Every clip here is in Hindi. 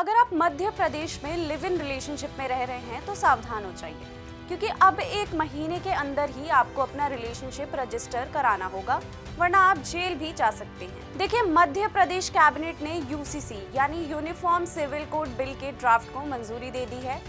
अगर आप मध्य प्रदेश में लिव इन रिलेशनशिप में रह रहे हैं तो सावधान हो जाइए, क्योंकि अब 1 महीने के अंदर ही आपको अपना रिलेशनशिप रजिस्टर कराना होगा, वरना आप जेल भी जा सकते हैं। देखिए, मध्य प्रदेश कैबिनेट ने यूसीसी यानी यूनिफॉर्म सिविल कोड बिल के ड्राफ्ट को मंजूरी दे दी है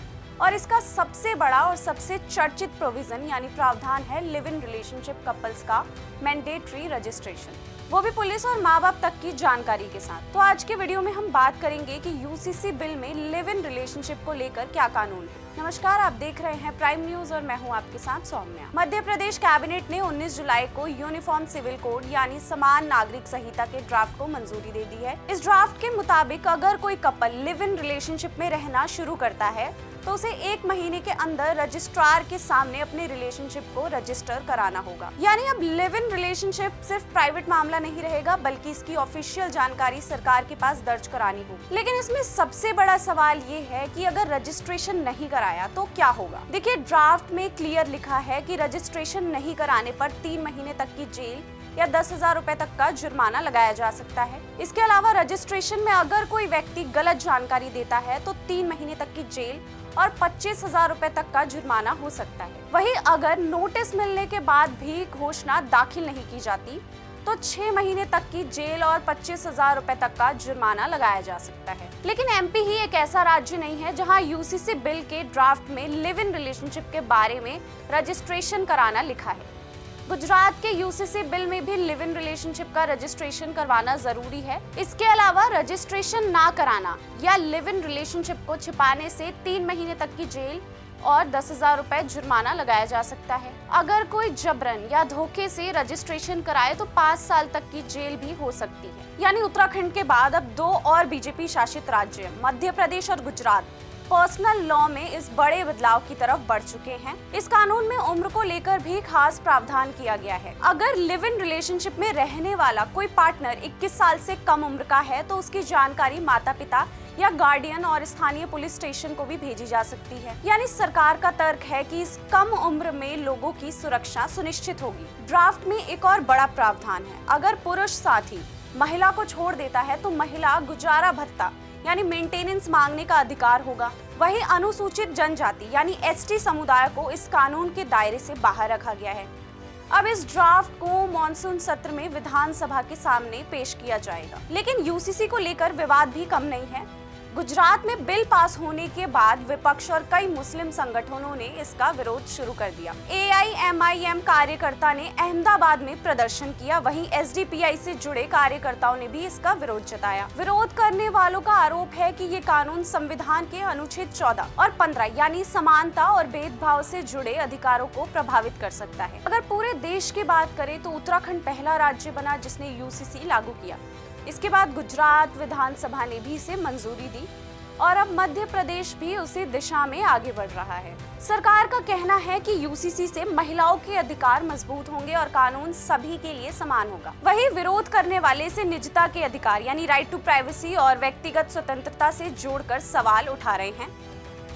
और इसका सबसे बड़ा और सबसे चर्चित प्रोविजन यानी प्रावधान है लिव इन रिलेशनशिप कपल्स का मैंडेटरी रजिस्ट्रेशन, वो भी पुलिस और माँ बाप तक की जानकारी के साथ। तो आज के वीडियो में हम बात करेंगे कि यूसीसी बिल में लिव इन रिलेशनशिप को लेकर क्या कानून है। नमस्कार, आप देख रहे हैं प्राइम न्यूज और मैं हूं आपके साथ सौम्या। मध्य प्रदेश कैबिनेट ने 19 जुलाई को यूनिफॉर्म सिविल कोड यानी समान नागरिक संहिता के ड्राफ्ट को मंजूरी दे दी है। इस ड्राफ्ट के मुताबिक अगर कोई कपल लिव इन रिलेशनशिप में रहना शुरू करता है तो उसे 1 महीने के अंदर रजिस्ट्रार के सामने अपने रिलेशनशिप को रजिस्टर कराना होगा। यानी अब लिव इन रिलेशनशिप सिर्फ प्राइवेट मामला नहीं रहेगा, बल्कि इसकी ऑफिशियल जानकारी सरकार के पास दर्ज करानी होगी। लेकिन इसमें सबसे बड़ा सवाल ये है कि अगर रजिस्ट्रेशन नहीं कराया तो क्या होगा। देखिए, ड्राफ्ट में क्लियर लिखा है कि रजिस्ट्रेशन नहीं कराने पर 3 महीने तक की जेल या 10,000 रुपए तक का जुर्माना लगाया जा सकता है। इसके अलावा रजिस्ट्रेशन में अगर कोई व्यक्ति गलत जानकारी देता है तो 3 महीने तक की जेल और 25,000 रुपए तक का जुर्माना हो सकता है। वहीं अगर नोटिस मिलने के बाद भी घोषणा दाखिल नहीं की जाती तो 6 महीने तक की जेल और 25,000 रुपए तक का जुर्माना लगाया जा सकता है। लेकिन एमपी ही एक ऐसा राज्य नहीं है जहां यूसीसी बिल के ड्राफ्ट में लिव इन रिलेशनशिप के बारे में रजिस्ट्रेशन कराना लिखा है। गुजरात के यूसीसी बिल में भी लिव इन रिलेशनशिप का रजिस्ट्रेशन करवाना जरूरी है। इसके अलावा रजिस्ट्रेशन ना कराना या लिव इन रिलेशनशिप को छिपाने से 3 महीने तक की जेल और 10,000 रुपए जुर्माना लगाया जा सकता है। अगर कोई जबरन या धोखे से रजिस्ट्रेशन कराए तो 5 साल तक की जेल भी हो सकती है। यानी उत्तराखंड के बाद अब 2 और बीजेपी शासित राज्य मध्य प्रदेश और गुजरात पर्सनल लॉ में इस बड़े बदलाव की तरफ बढ़ चुके हैं। इस कानून में उम्र को लेकर भी खास प्रावधान किया गया है। अगर लिव इन रिलेशनशिप में रहने वाला कोई पार्टनर 21 साल से कम उम्र का है तो उसकी जानकारी माता पिता या गार्डियन और स्थानीय पुलिस स्टेशन को भी भेजी जा सकती है। यानी सरकार का तर्क है कि इस कम उम्र में लोगों की सुरक्षा सुनिश्चित होगी। ड्राफ्ट में एक और बड़ा प्रावधान है, अगर पुरुष साथी महिला को छोड़ देता है तो महिला गुजारा भत्ता यानी मेंटेनेंस मांगने का अधिकार होगा। वहीं अनुसूचित जनजाति यानी एसटी समुदाय को इस कानून के दायरे से बाहर रखा गया है। अब इस ड्राफ्ट को मॉनसून सत्र में विधानसभा के सामने पेश किया जाएगा। लेकिन यूसीसी को लेकर विवाद भी कम नहीं है। गुजरात में बिल पास होने के बाद विपक्ष और कई मुस्लिम संगठनों ने इसका विरोध शुरू कर दिया। एआईएमआईएम कार्यकर्ता ने अहमदाबाद में प्रदर्शन किया, वहीं एसडीपीआई से जुड़े कार्यकर्ताओं ने भी इसका विरोध जताया। विरोध करने वालों का आरोप है कि ये कानून संविधान के अनुच्छेद 14 और 15 यानी समानता और भेदभाव से जुड़े अधिकारों को प्रभावित कर सकता है। अगर पूरे देश की बात करें तो उत्तराखंड पहला राज्य बना जिसने यूसीसी लागू किया। इसके बाद गुजरात विधानसभा ने भी इसे मंजूरी दी और अब मध्य प्रदेश भी उसी दिशा में आगे बढ़ रहा है। सरकार का कहना है कि यूसीसी से महिलाओं के अधिकार मजबूत होंगे और कानून सभी के लिए समान होगा। वहीं विरोध करने वाले से निजता के अधिकार यानी राइट टू प्राइवेसी और व्यक्तिगत स्वतंत्रता से जोड़कर सवाल उठा रहे हैं।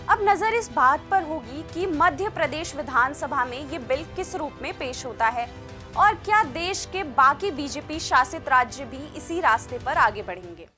अब नजर इस बात पर होगी कि मध्य प्रदेश विधानसभा में ये बिल किस रूप में पेश होता है और क्या देश के बाकी बीजेपी शासित राज्य भी इसी रास्ते पर आगे बढ़ेंगे।